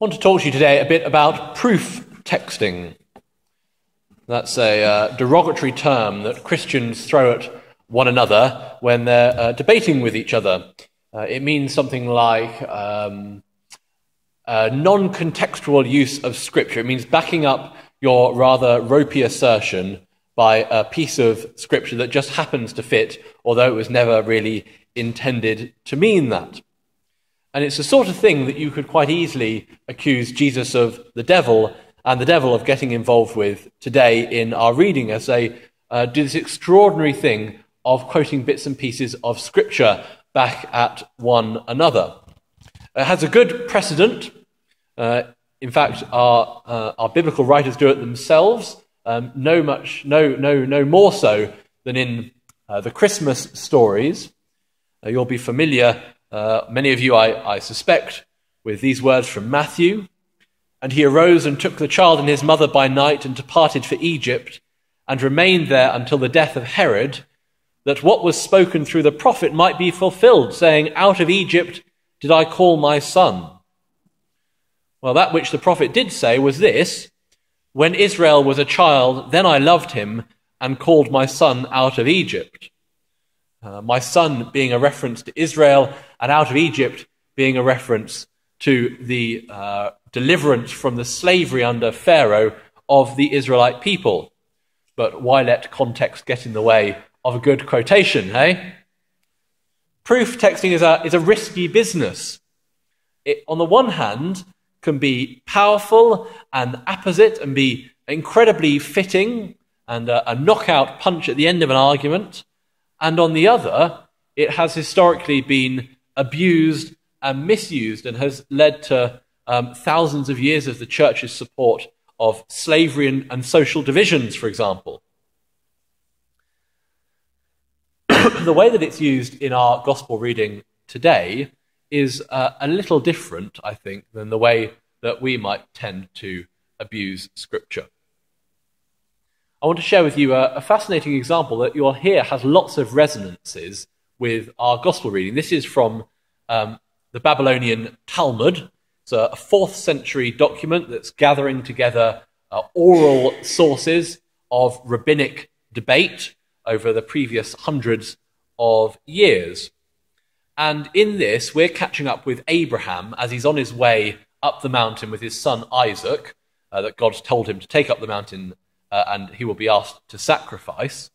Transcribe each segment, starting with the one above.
want to talk to you today a bit about proof texting. That's a derogatory term that Christians throw at one another when they're debating with each other. It means something like non-contextual use of Scripture. It means backing up your rather ropey assertion by a piece of Scripture that just happens to fit, although it was never really intended to mean that. And it's the sort of thing that you could quite easily accuse Jesus of the devil and the devil of getting involved with today in our reading as they do this extraordinary thing of quoting bits and pieces of Scripture back at one another. It has a good precedent. In fact, our biblical writers do it themselves, no more so than in the Christmas stories. You'll be familiar, many of you, I suspect, with these words from Matthew. And he arose and took the child and his mother by night and departed for Egypt and remained there until the death of Herod, that what was spoken through the prophet might be fulfilled, saying, "Out of Egypt did I call my son." Well, that which the prophet did say was this: "When Israel was a child, then I loved him and called my son out of Egypt." My son being a reference to Israel, and out of Egypt being a reference to the deliverance from the slavery under Pharaoh of the Israelite people. But why let context get in the way of a good quotation, hey? Proof texting is a risky business. It, on the one hand, can be powerful and apposite and be incredibly fitting and a knockout punch at the end of an argument. And on the other, it has historically been abused and misused and has led to thousands of years of the church's support of slavery and social divisions, for example. The way that it's used in our gospel reading today is a little different, I think, than the way that we might tend to abuse Scripture. I want to share with you a fascinating example that you'll hear has lots of resonances with our gospel reading. This is from the Babylonian Talmud. It's a 4th century document that's gathering together oral sources of rabbinic debate over the previous hundreds of years. And in this, we're catching up with Abraham as he's on his way up the mountain with his son Isaac, that God's told him to take up the mountain and he will be asked to sacrifice.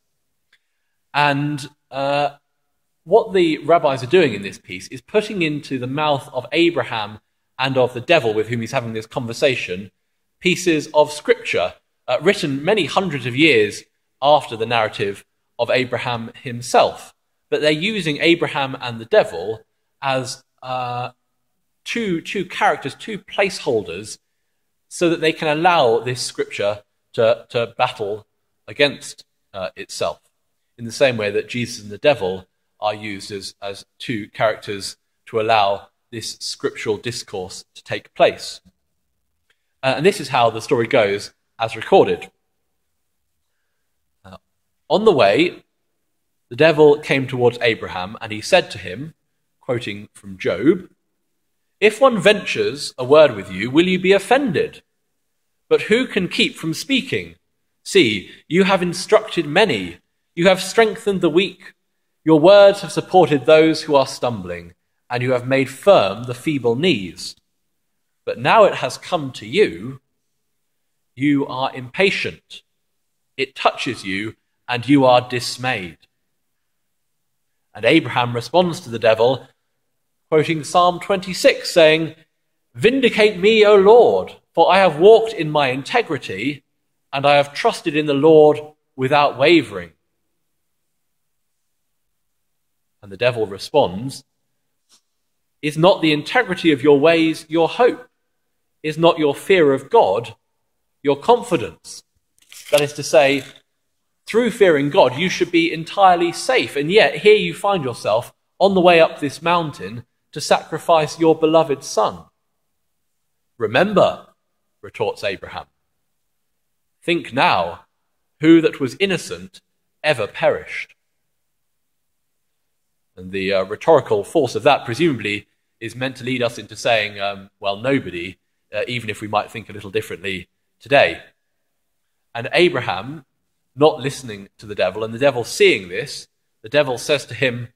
And what the rabbis are doing in this piece is putting into the mouth of Abraham and of the devil with whom he's having this conversation pieces of Scripture written many hundreds of years after the narrative of Abraham himself. But they're using Abraham and the devil as two characters, two placeholders, so that they can allow this Scripture to battle against itself, in the same way that Jesus and the devil are used as two characters to allow this scriptural discourse to take place. And this is how the story goes as recorded. On the way, the devil came towards Abraham, and he said to him, quoting from Job, "If one ventures a word with you, will you be offended? But who can keep from speaking? See, you have instructed many. You have strengthened the weak. Your words have supported those who are stumbling, and you have made firm the feeble knees. But now it has come to you. You are impatient. It touches you, and you are dismayed." And Abraham responds to the devil, quoting Psalm 26, saying, "Vindicate me, O Lord, for I have walked in my integrity, and I have trusted in the Lord without wavering." And the devil responds, "Is not the integrity of your ways your hope? Is not your fear of God your confidence?" That is to say, through fearing God, you should be entirely safe. And yet, here you find yourself on the way up this mountain to sacrifice your beloved son. "Remember," retorts Abraham, "think now, who that was innocent ever perished?" And the rhetorical force of that presumably is meant to lead us into saying, well, nobody, even if we might think a little differently today. And Abraham, not listening to the devil, and the devil seeing this, the devil says to him,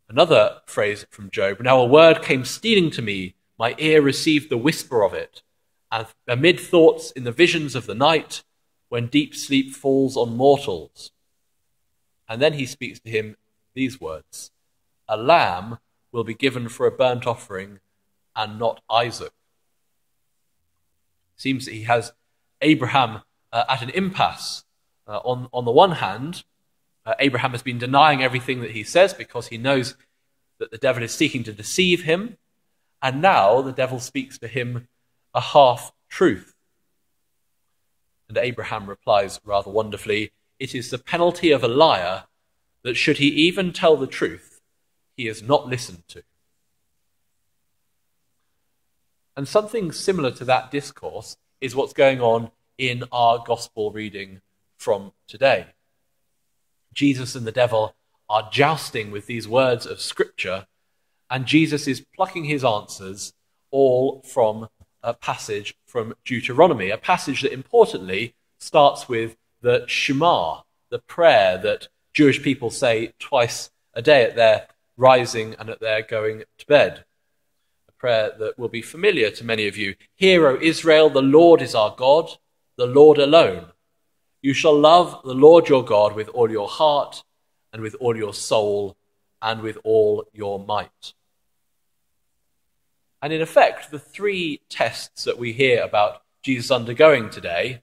another phrase from Job, "Now a word came stealing to me, my ear received the whisper of it, and amid thoughts in the visions of the night, when deep sleep falls on mortals." And then he speaks to him these words, "A lamb will be given for a burnt offering, and not Isaac." It seems that he has Abraham at an impasse. On the one hand, Abraham has been denying everything that he says because he knows that the devil is seeking to deceive him, and now the devil speaks to him a half-truth. And Abraham replies rather wonderfully, "It is the penalty of a liar that should he even tell the truth, he is not listened to." And something similar to that discourse is what's going on in our gospel reading from today. Jesus and the devil are jousting with these words of Scripture, and Jesus is plucking his answers all from a passage from Deuteronomy, a passage that importantly starts with the Shema, the prayer that Jewish people say twice a day at their rising and at their going to bed. A prayer that will be familiar to many of you. "Hear, O Israel, the Lord is our God, the Lord alone. You shall love the Lord your God with all your heart and with all your soul and with all your might." And in effect, the three tests that we hear about Jesus undergoing today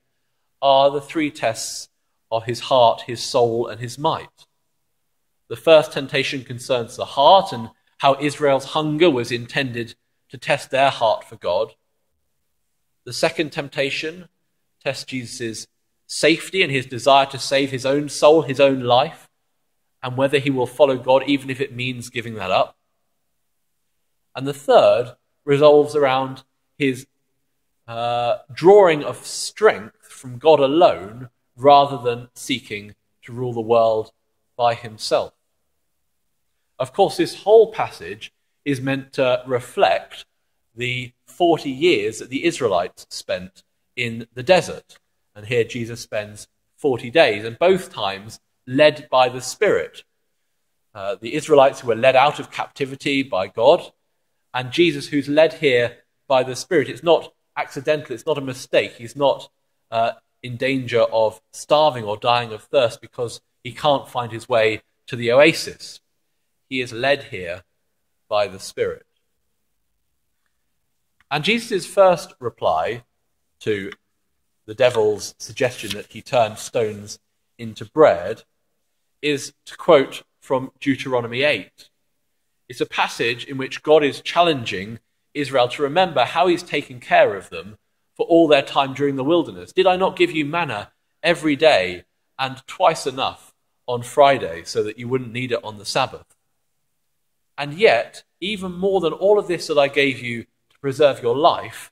are the three tests of his heart, his soul, and his might. The first temptation concerns the heart and how Israel's hunger was intended to test their heart for God. The second temptation tests Jesus' safety and his desire to save his own soul, his own life, and whether he will follow God even if it means giving that up. And the third revolves around his drawing of strength from God alone rather than seeking to rule the world by himself. Of course, this whole passage is meant to reflect the 40 years that the Israelites spent in the desert. And here Jesus spends 40 days, and both times led by the Spirit. The Israelites who were led out of captivity by God, and Jesus who's led here by the Spirit. It's not accidental, it's not a mistake. He's not in danger of starving or dying of thirst because he can't find his way to the oasis. He is led here by the Spirit. And Jesus' first reply to the devil's suggestion that he turned stones into bread is to quote from Deuteronomy 8. It's a passage in which God is challenging Israel to remember how he's taken care of them for all their time during the wilderness. "Did I not give you manna every day and twice enough on Friday so that you wouldn't need it on the Sabbath? And yet, even more than all of this that I gave you to preserve your life,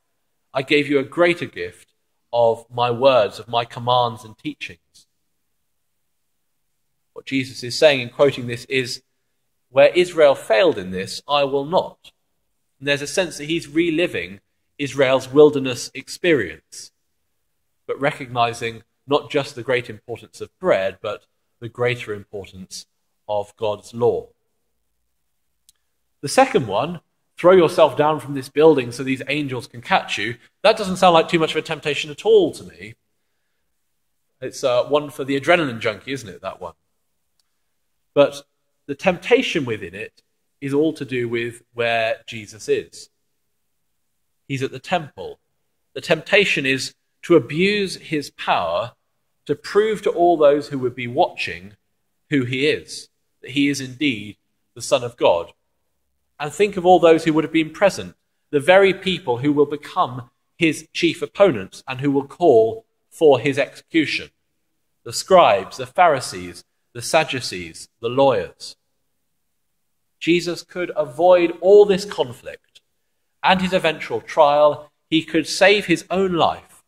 I gave you a greater gift of my words, of my commands and teachings." What Jesus is saying in quoting this is, where Israel failed in this, I will not. And there's a sense that he's reliving Israel's wilderness experience, but recognizing not just the great importance of bread, but the greater importance of God's law. The second one, throw yourself down from this building so these angels can catch you, that doesn't sound like too much of a temptation at all to me. It's one for the adrenaline junkie, isn't it, that one? But the temptation within it is all to do with where Jesus is. He's at the temple. The temptation is to abuse his power to prove to all those who would be watching who he is, that he is indeed the Son of God. And think of all those who would have been present, the very people who will become his chief opponents and who will call for his execution. The scribes, the Pharisees, the Sadducees, the lawyers. Jesus could avoid all this conflict and his eventual trial. He could save his own life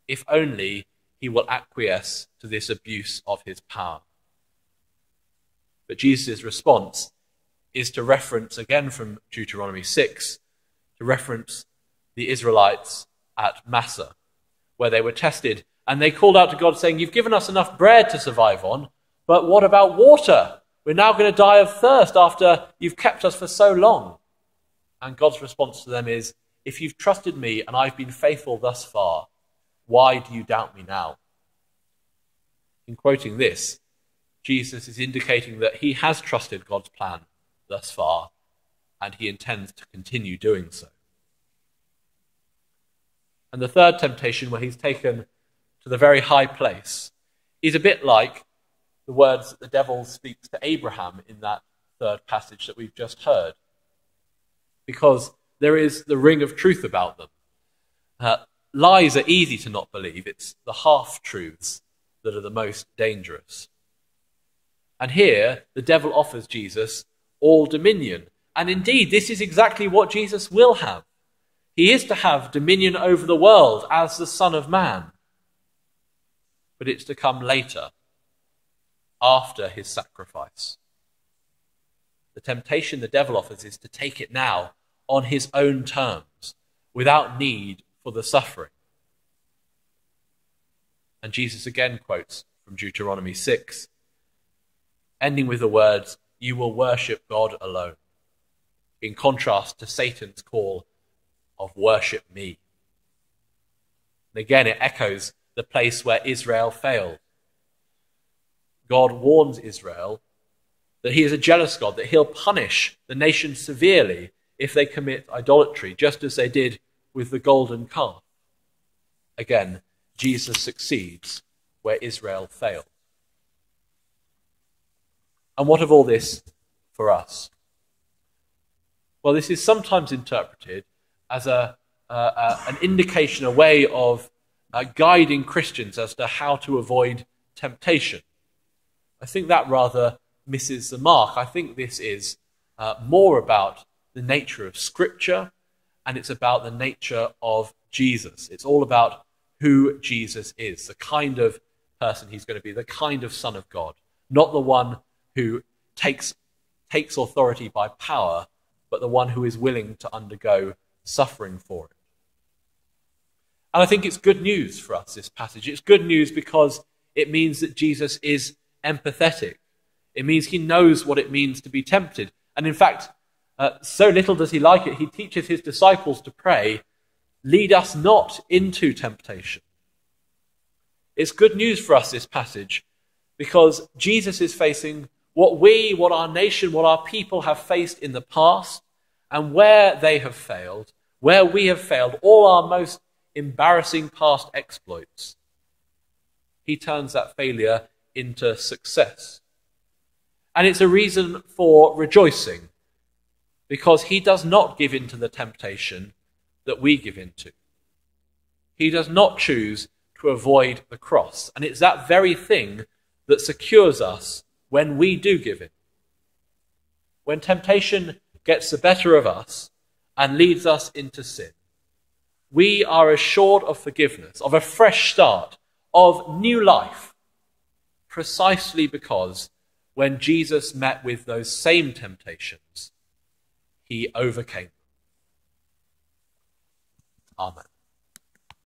if only he will acquiesce to this abuse of his power. But Jesus' response is to reference, again from Deuteronomy 6, to reference the Israelites at Massa, where they were tested, and they called out to God saying, "You've given us enough bread to survive on, but what about water? We're now going to die of thirst after you've kept us for so long." And God's response to them is, "If you've trusted me and I've been faithful thus far, why do you doubt me now?" In quoting this, Jesus is indicating that he has trusted God's plan thus far, and he intends to continue doing so. And the third temptation, where he's taken to the very high place, is a bit like the words that the devil speaks to Abraham in that third passage that we've just heard, because there is the ring of truth about them. Lies are easy to not believe. It's the half-truths that are the most dangerous. And here, the devil offers Jesus all dominion. And indeed, this is exactly what Jesus will have. He is to have dominion over the world as the Son of Man. But it's to come later, after his sacrifice. The temptation the devil offers is to take it now on his own terms, without need for the suffering. And Jesus again quotes from Deuteronomy 6, ending with the words, "You will worship God alone," in contrast to Satan's call of "worship me." And again, it echoes the place where Israel failed. God warns Israel that he is a jealous God, that he'll punish the nation severely if they commit idolatry, just as they did with the golden calf. Again, Jesus succeeds where Israel failed. And what of all this for us? Well, this is sometimes interpreted as an indication, a way of guiding Christians as to how to avoid temptation. I think that rather misses the mark. I think this is more about the nature of Scripture, and it's about the nature of Jesus. It's all about who Jesus is, the kind of person he's going to be, the kind of Son of God, not the one who takes authority by power, but the one who is willing to undergo suffering for it. And I think it's good news for us, this passage. It's good news because it means that Jesus is empathetic. It means he knows what it means to be tempted. And in fact, so little does he like it, he teaches his disciples to pray, "Lead us not into temptation." It's good news for us, this passage, because Jesus is facing what our nation, what our people have faced in the past, and where they have failed, where we have failed, all our most embarrassing past exploits. He turns that failure into success. And it's a reason for rejoicing, because he does not give in to the temptation that we give into. He does not choose to avoid the cross. And it's that very thing that secures us when we do give in. When temptation gets the better of us and leads us into sin, we are assured of forgiveness, of a fresh start, of new life, precisely because when Jesus met with those same temptations, he overcame them. Amen.